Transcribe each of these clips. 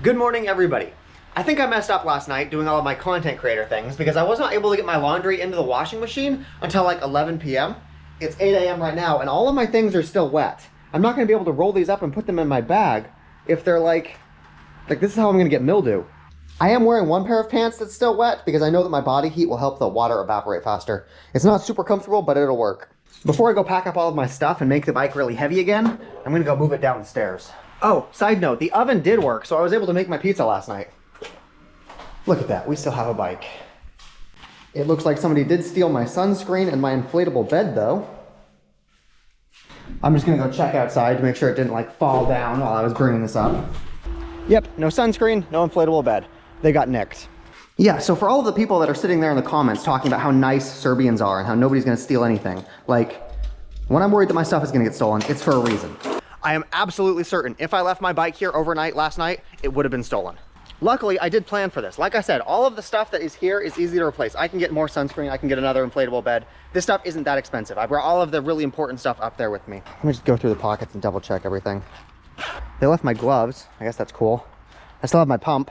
Good morning, everybody. I think I messed up last night doing all of my content creator things because I was not able to get my laundry into the washing machine until like 11 p.m. It's 8 a.m. right now and all of my things are still wet. I'm not gonna be able to roll these up and put them in my bag if they're like this is how I'm gonna get mildew. I am wearing one pair of pants that's still wet because I know that my body heat will help the water evaporate faster. It's not super comfortable, but it'll work. Before I go pack up all of my stuff and make the bike really heavy again, I'm gonna go move it down the stairs. Oh, side note, the oven did work, so I was able to make my pizza last night. Look at that, we still have a bike. It looks like somebody did steal my sunscreen and my inflatable bed though. I'm just gonna go check outside to make sure it didn't like fall down while I was bringing this up. Yep, no sunscreen, no inflatable bed. They got nicked. Yeah, so for all of the people that are sitting there in the comments talking about how nice Serbians are and how nobody's gonna steal anything, like, when I'm worried that my stuff is gonna get stolen, it's for a reason. I am absolutely certain if I left my bike here overnight last night, it would have been stolen. Luckily, I did plan for this. Like I said, all of the stuff that is here is easy to replace. I can get more sunscreen, I can get another inflatable bed. This stuff isn't that expensive. I brought all of the really important stuff up there with me. Let me just go through the pockets and double check everything. They left my gloves. I guess that's cool. I still have my pump.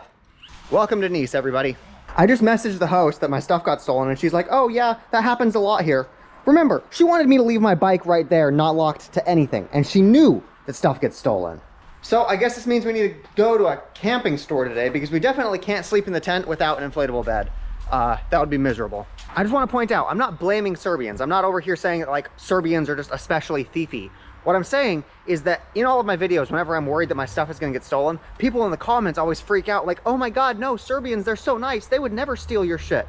Welcome to Nice, everybody. I just messaged the host that my stuff got stolen and she's like, oh yeah, that happens a lot here. Remember, she wanted me to leave my bike right there, not locked to anything. And she knew that stuff gets stolen. So I guess this means we need to go to a camping store today because we definitely can't sleep in the tent without an inflatable bed. That would be miserable. I just want to point out, I'm not blaming Serbians. I'm not over here saying that like Serbians are just especially thiefy. What I'm saying is that in all of my videos, whenever I'm worried that my stuff is gonna get stolen, people in the comments always freak out like, oh my God, no, Serbians, they're so nice. They would never steal your shit.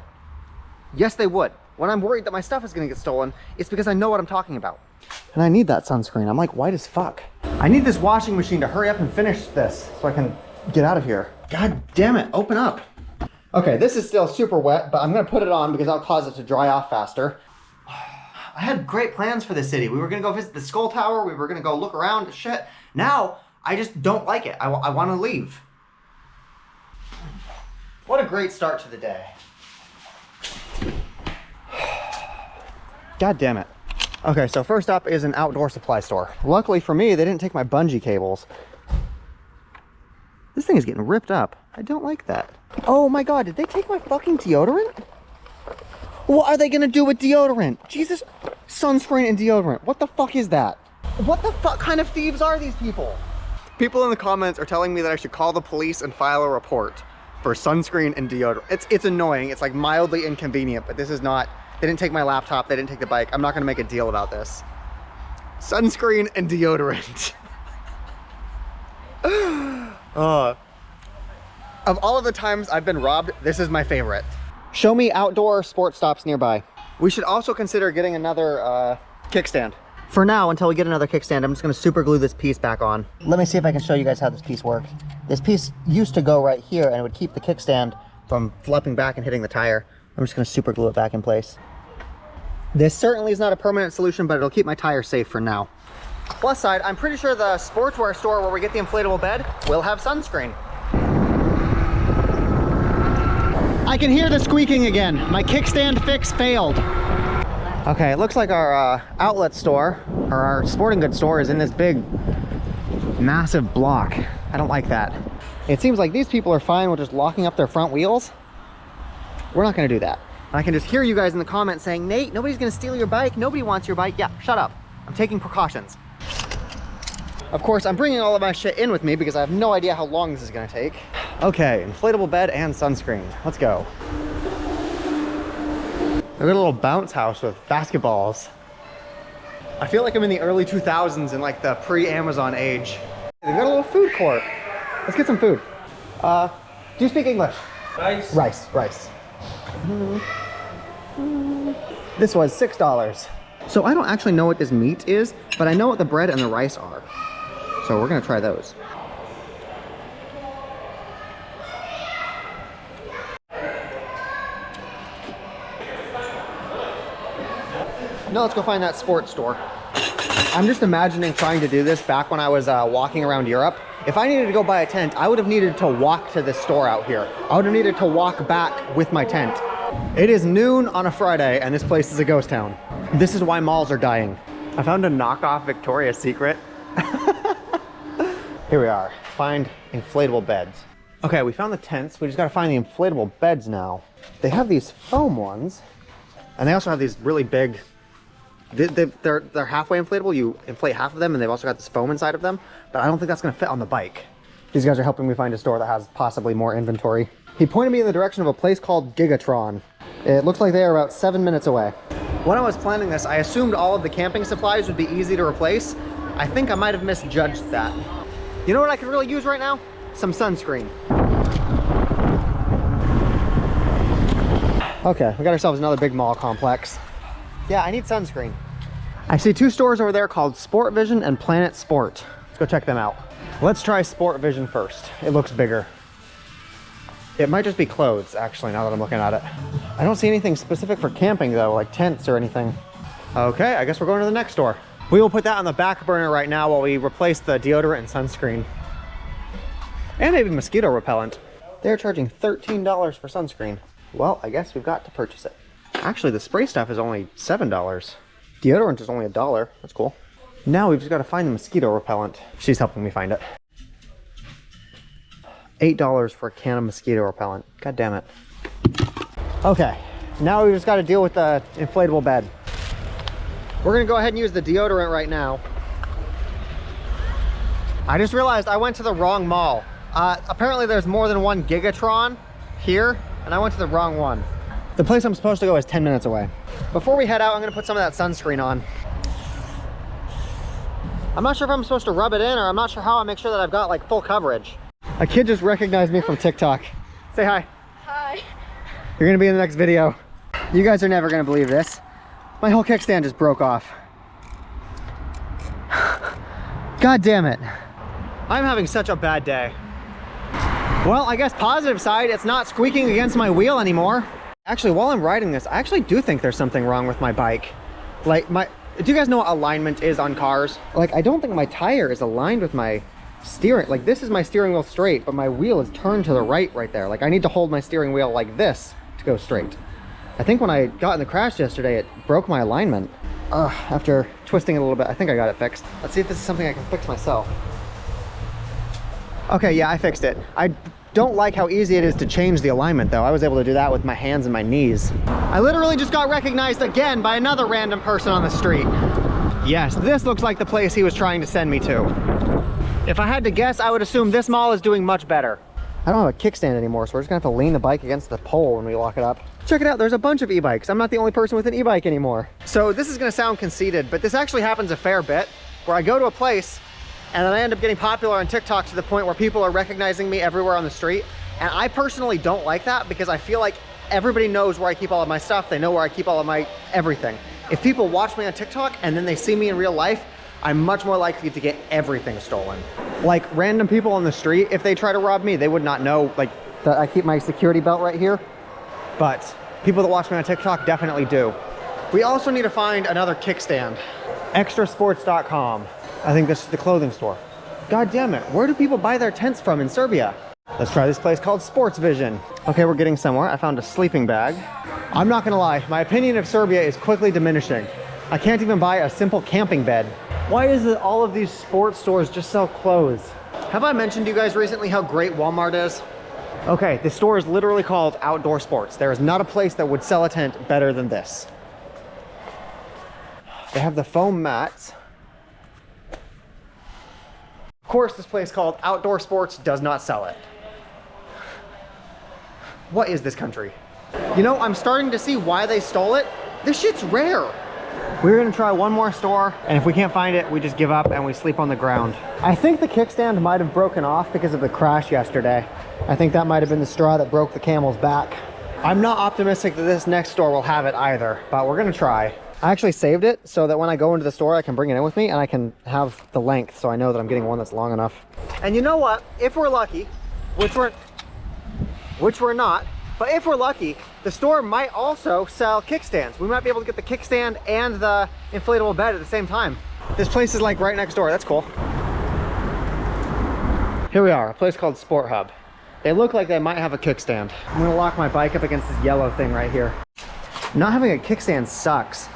Yes, they would. When I'm worried that my stuff is gonna get stolen, it's because I know what I'm talking about. And I need that sunscreen. I'm like white as fuck. I need this washing machine to hurry up and finish this so I can get out of here. God damn it, open up. Okay, this is still super wet, but I'm gonna put it on because I'll cause it to dry off faster. I had great plans for this city. We were gonna go visit the Skull Tower. We were gonna go look around, shit. Now, I just don't like it. I wanna leave. What a great start to the day. God damn it. Okay, so first up is an outdoor supply store. Luckily for me, they didn't take my bungee cables. This thing is getting ripped up. I don't like that. Oh my God, did they take my fucking deodorant? What are they gonna do with deodorant? Jesus, sunscreen and deodorant. What the fuck is that? What the fuck kind of thieves are these people? People in the comments are telling me that I should call the police and file a report for sunscreen and deodorant. It's annoying. It's like mildly inconvenient, but this is not. They didn't take my laptop, they didn't take the bike. I'm not gonna make a deal about this. Sunscreen and deodorant. Of all of the times I've been robbed, this is my favorite. Show me outdoor sports stops nearby. We should also consider getting another kickstand. For now, until we get another kickstand, I'm just gonna super glue this piece back on. Let me see if I can show you guys how this piece works. This piece used to go right here and it would keep the kickstand from flipping back and hitting the tire. I'm just gonna super glue it back in place. This certainly is not a permanent solution, but it'll keep my tire safe for now. Plus side, I'm pretty sure the sportswear store where we get the inflatable bed will have sunscreen. I can hear the squeaking again. My kickstand fix failed. Okay, it looks like our outlet store, or our sporting goods store, is in this big, massive block. I don't like that. It seems like these people are fine with just locking up their front wheels. We're not gonna do that. I can just hear you guys in the comments saying, Nate, nobody's gonna steal your bike. Nobody wants your bike. Yeah, shut up. I'm taking precautions. Of course, I'm bringing all of my shit in with me because I have no idea how long this is gonna take. Okay, inflatable bed and sunscreen. Let's go. Look at a little bounce house with basketballs. I feel like I'm in the early 2000s in like the pre-Amazon age. They've got a little food court. Let's get some food. Do you speak English? Rice. Rice. This was $6. So I don't actually know what this meat is, but I know what the bread and the rice are. So we're gonna try those. Now let's go find that sports store. I'm just imagining trying to do this back when I was walking around Europe. If I needed to go buy a tent, I would have needed to walk to this store out here. I would have needed to walk back with my tent. It is noon on a Friday and this place is a ghost town. This is why malls are dying. I found a knockoff Victoria's Secret. Here we are, find inflatable beds. Okay, we found the tents. We just gotta find the inflatable beds now. They have these foam ones, and they also have these really big, they're halfway inflatable. You inflate half of them, and they've also got this foam inside of them, but I don't think that's gonna fit on the bike. These guys are helping me find a store that has possibly more inventory. He pointed me in the direction of a place called Gigatron. It looks like they are about 7 minutes away. When I was planning this, I assumed all of the camping supplies would be easy to replace. I think I might have misjudged that. You know what I could really use right now? Some sunscreen. Okay, we got ourselves another big mall complex. Yeah, I need sunscreen. I see 2 stores over there called Sport Vision and Planet Sport. Let's go check them out. Let's try Sport Vision first. It looks bigger. It might just be clothes, actually, now that I'm looking at it. I don't see anything specific for camping though, like tents or anything. Okay, I guess we're going to the next store. We will put that on the back burner right now while we replace the deodorant and sunscreen. And maybe mosquito repellent. They're charging $13 for sunscreen. Well, I guess we've got to purchase it. Actually, the spray stuff is only $7. Deodorant is only $1. That's cool. Now we've just got to find the mosquito repellent. She's helping me find it. $8 for a can of mosquito repellent. God damn it. Okay, now we just got to deal with the inflatable bed. We're gonna go ahead and use the deodorant right now. I just realized I went to the wrong mall. Apparently there's more than one Gigatron here, and I went to the wrong one. The place I'm supposed to go is 10 minutes away. Before we head out, I'm gonna put some of that sunscreen on. I'm not sure if I'm supposed to rub it in, or I'm not sure how I make sure that I've got like full coverage. A kid just recognized me from TikTok. Say hi. Hi. You're gonna be in the next video. You guys are never gonna believe this. My whole kickstand just broke off. God damn it. I'm having such a bad day. Well, I guess positive side, it's not squeaking against my wheel anymore. Actually, while I'm riding this, I actually do think there's something wrong with my bike. Like do you guys know what alignment is on cars? Like, I don't think my tire is aligned with my steering. Like, this is my steering wheel straight, but my wheel is turned to the right there. Like, I need to hold my steering wheel like this to go straight. I think when I got in the crash yesterday, it broke my alignment. After twisting it a little bit, I think I got it fixed. Let's see if this is something I can fix myself. Okay, yeah, I fixed it. I don't like how easy it is to change the alignment though. I was able to do that with my hands and my knees. I literally just got recognized again by another random person on the street. Yes, this looks like the place he was trying to send me to. If I had to guess, I would assume this mall is doing much better. I don't have a kickstand anymore, so we're just gonna have to lean the bike against the pole when we lock it up. Check it out, there's a bunch of e-bikes. I'm not the only person with an e-bike anymore. So this is gonna sound conceited, but this actually happens a fair bit, where I go to a place and then I end up getting popular on TikTok to the point where people are recognizing me everywhere on the street. And I personally don't like that because I feel like everybody knows where I keep all of my stuff. They know where I keep all of my everything. If people watch me on TikTok and then they see me in real life, I'm much more likely to get everything stolen. Like random people on the street, if they try to rob me, they would not know like that I keep my security belt right here. But people that watch me on TikTok definitely do. We also need to find another kickstand. Extrasports.com. I think this is the clothing store. God damn it, where do people buy their tents from in Serbia? Let's try this place called Sports Vision. Okay, we're getting somewhere. I found a sleeping bag. I'm not gonna lie, my opinion of Serbia is quickly diminishing. I can't even buy a simple camping bed. Why is it all of these sports stores just sell clothes? Have I mentioned to you guys recently how great Walmart is? Okay, the store is literally called Outdoor Sports. There is not a place that would sell a tent better than this. They have the foam mats. Of course, this place called Outdoor Sports does not sell it. What is this country? You know, I'm starting to see why they stole it. This shit's rare. We're gonna try one more store, and if we can't find it, we just give up and we sleep on the ground. I think the kickstand might have broken off because of the crash yesterday. I think that might have been the straw that broke the camel's back. I'm not optimistic that this next store will have it either, but we're gonna try. I actually saved it so that when I go into the store, I can bring it in with me and I can have the length so I know that I'm getting one that's long enough. And you know what? If we're lucky, which we're not, but if we're lucky, the store might also sell kickstands. We might be able to get the kickstand and the inflatable bed at the same time. This place is like right next door. That's cool. Here we are, a place called Sport Hub. They look like they might have a kickstand. I'm gonna lock my bike up against this yellow thing right here. Not having a kickstand sucks.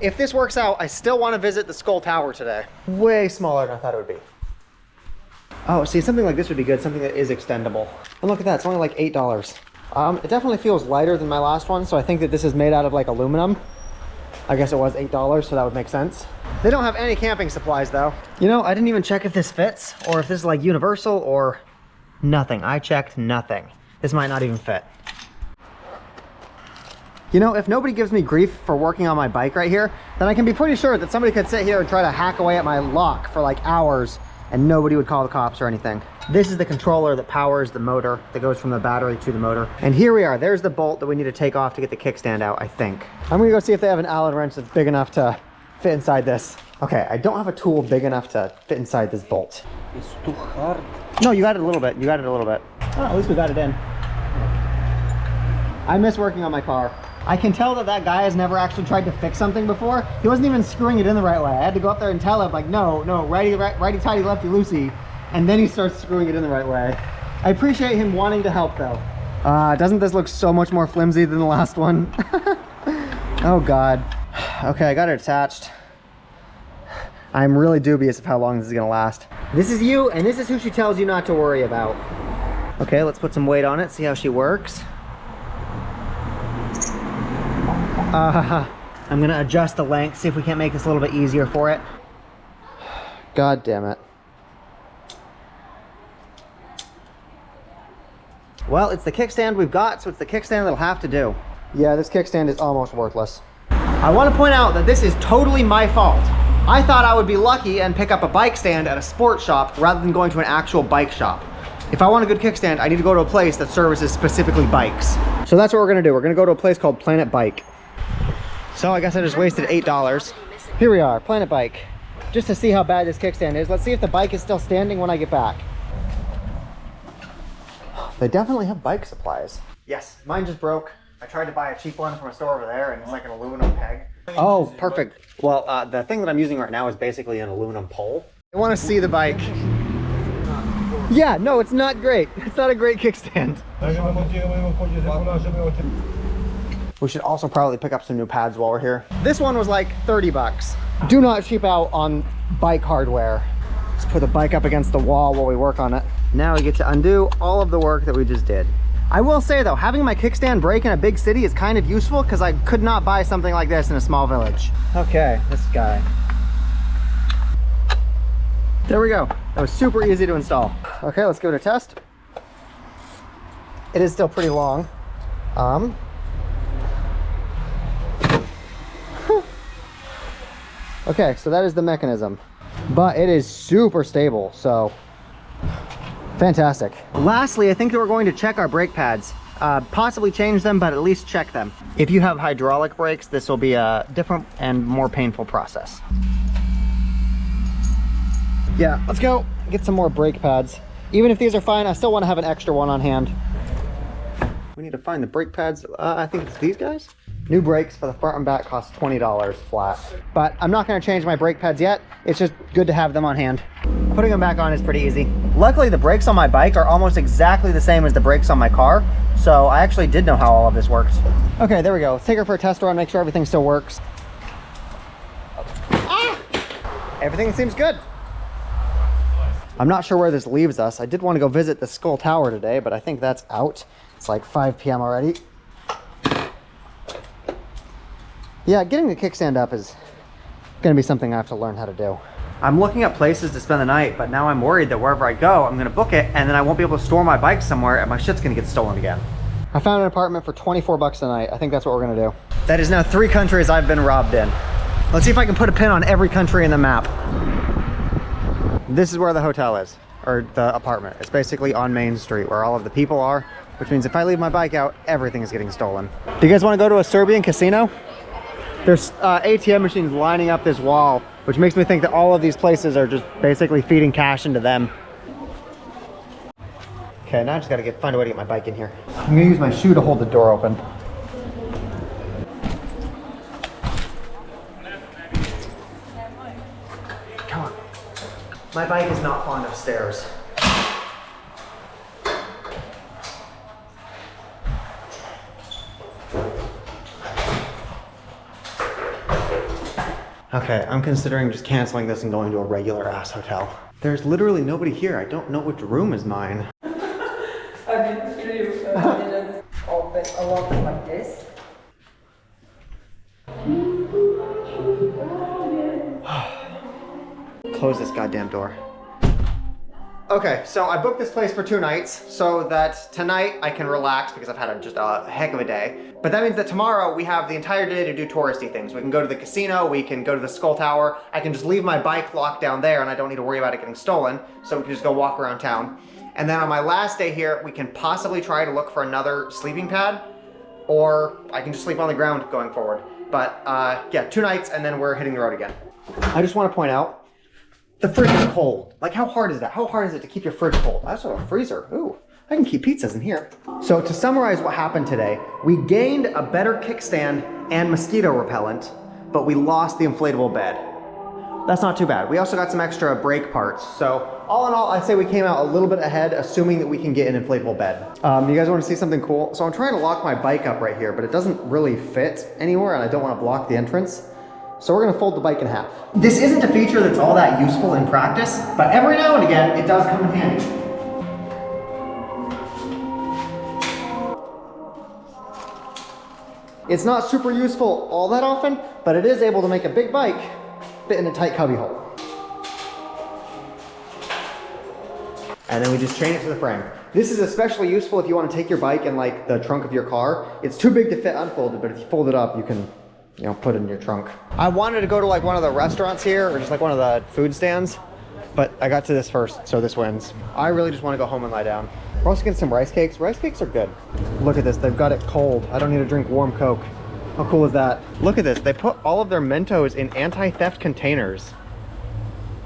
If this works out, I still want to visit the Skull Tower today. Way smaller than I thought it would be. Oh, see, something like this would be good, something that is extendable. And look at that, it's only like $8. It definitely feels lighter than my last one, so I think that this is made out of like aluminum. I guess it was $8, so that would make sense. They don't have any camping supplies though. You know, I didn't even check if this fits or if this is like universal or nothing. I checked nothing. This might not even fit. You know, if nobody gives me grief for working on my bike right here, then I can be pretty sure that somebody could sit here and try to hack away at my lock for like hours and nobody would call the cops or anything. This is the controller that powers the motor that goes from the battery to the motor. And here we are, there's the bolt that we need to take off to get the kickstand out, I think. I'm gonna go see if they have an Allen wrench that's big enough to fit inside this. Okay, I don't have a tool big enough to fit inside this bolt. It's too hard. No, you got it a little bit, Oh, at least we got it in. I miss working on my car. I can tell that that guy has never actually tried to fix something before. He wasn't even screwing it in the right way. I had to go up there and tell him, like, no, righty tighty, lefty loosey. And then he starts screwing it in the right way. I appreciate him wanting to help though. Doesn't this look so much more flimsy than the last one? Oh God. Okay, I got it attached. I'm really dubious of how long this is gonna last. This is you, and this is who she tells you not to worry about. Okay, let's put some weight on it, see how she works. I'm gonna adjust the length, see if we can't make this a little bit easier for it. God damn it. Well, it's the kickstand we've got, so it's the kickstand that'll have to do. Yeah, this kickstand is almost worthless. I want to point out that this is totally my fault. I thought I would be lucky and pick up a bike stand at a sports shop rather than going to an actual bike shop. If I want a good kickstand, I need to go to a place that services specifically bikes. So that's what we're gonna do. We're gonna go to a place called Planet Bike. So I guess I just wasted $8. Here we are, Planet Bike. Just to see how bad this kickstand is. Let's see if the bike is still standing when I get back. They definitely have bike supplies. Yes, mine just broke. I tried to buy a cheap one from a store over there and it's like an aluminum peg. Oh, perfect. Well, the thing that I'm using right now is basically an aluminum pole. I want to see the bike. Yeah, no, it's not great. It's not a great kickstand. We should also probably pick up some new pads while we're here. This one was like 30 bucks. Do not cheap out on bike hardware. Let's put the bike up against the wall while we work on it. Now we get to undo all of the work that we just did. I will say though, having my kickstand break in a big city is kind of useful because I could not buy something like this in a small village. Okay, this guy. There we go. That was super easy to install. Okay, let's give it a test. It is still pretty long. Okay, so that is the mechanism, but it is super stable, so fantastic. Lastly, I think that we're going to check our brake pads. Possibly change them, but at least check them. If you have hydraulic brakes, this will be a different and more painful process. Yeah, let's go get some more brake pads. Even if these are fine, I still want to have an extra one on hand. We need to find the brake pads. I think it's these guys. New brakes for the front and back cost $20 flat. But I'm not going to change my brake pads yet. It's just good to have them on hand. Putting them back on is pretty easy. Luckily, the brakes on my bike are almost exactly the same as the brakes on my car. So I actually did know how all of this works. Okay, there we go. Let's take her for a test run, make sure everything still works. Ah! Everything seems good. I'm not sure where this leaves us. I did want to go visit the Skull Tower today, but I think that's out. It's like 5 p.m. already. Yeah, getting the kickstand up is going to be something I have to learn how to do. I'm looking at places to spend the night, but now I'm worried that wherever I go, I'm going to book it, and then I won't be able to store my bike somewhere, and my shit's going to get stolen again. I found an apartment for 24 bucks a night. I think that's what we're going to do. That is now 3 countries I've been robbed in. Let's see if I can put a pin on every country in the map. This is where the hotel is, or the apartment. It's basically on Main Street where all of the people are, which means if I leave my bike out, everything is getting stolen. Do you guys want to go to a Serbian casino? There's ATM machines lining up this wall, which makes me think that all of these places are just basically feeding cash into them. Okay, now I just gotta find a way to get my bike in here. I'm gonna use my shoe to hold the door open. Come on. My bike is not fond of stairs. Okay, I'm considering just canceling this and going to a regular ass hotel. There's literally nobody here. I don't know which room is mine. I didn't hear you. Didn't open a lot like this. Close this goddamn door. Okay, so I booked this place for 2 nights so that tonight I can relax because I've had just a heck of a day. But that means that tomorrow we have the entire day to do touristy things. We can go to the casino, we can go to the Skull Tower. I can just leave my bike locked down there and I don't need to worry about it getting stolen. So we can just go walk around town. And then on my last day here, we can possibly try to look for another sleeping pad, or I can just sleep on the ground going forward. But yeah, 2 nights and then we're hitting the road again. I just want to point out, the fridge is cold. Like, how hard is that? How hard is it to keep your fridge cold? I also have a freezer. Ooh, I can keep pizzas in here. So to summarize what happened today, we gained a better kickstand and mosquito repellent, but we lost the inflatable bed. That's not too bad. We also got some extra brake parts. So all in all, I'd say we came out a little bit ahead, assuming that we can get an inflatable bed. You guys want to see something cool? So I'm trying to lock my bike up right here, but it doesn't really fit anywhere and I don't want to block the entrance. So we're gonna fold the bike in half. This isn't a feature that's all that useful in practice, but every now and again, it does come in handy. It's not super useful all that often, but it is able to make a big bike fit in a tight cubby hole. And then we just chain it to the frame. This is especially useful if you want to take your bike in like the trunk of your car. It's too big to fit unfolded, but if you fold it up, you can, you know, put it in your trunk. I wanted to go to like one of the restaurants here or just like one of the food stands, but I got to this first, so this wins. I really just want to go home and lie down. We're also getting some rice cakes. Rice cakes are good. Look at this, they've got it cold. I don't need to drink warm Coke. How cool is that? Look at this, they put all of their Mentos in anti-theft containers.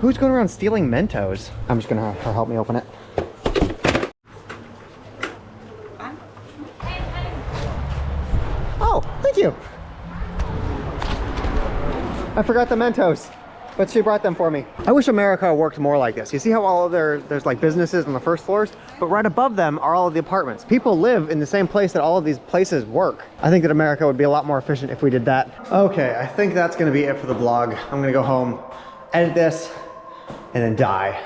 Who's going around stealing Mentos? I'm just gonna have her help me open it. Oh, thank you. I forgot the Mentos, but she brought them for me. I wish America worked more like this. You see how all of there's like businesses on the first floors, but right above them are all of the apartments. People live in the same place that all of these places work. I think that America would be a lot more efficient if we did that. Okay, I think that's gonna be it for the vlog. I'm gonna go home, edit this, and then die.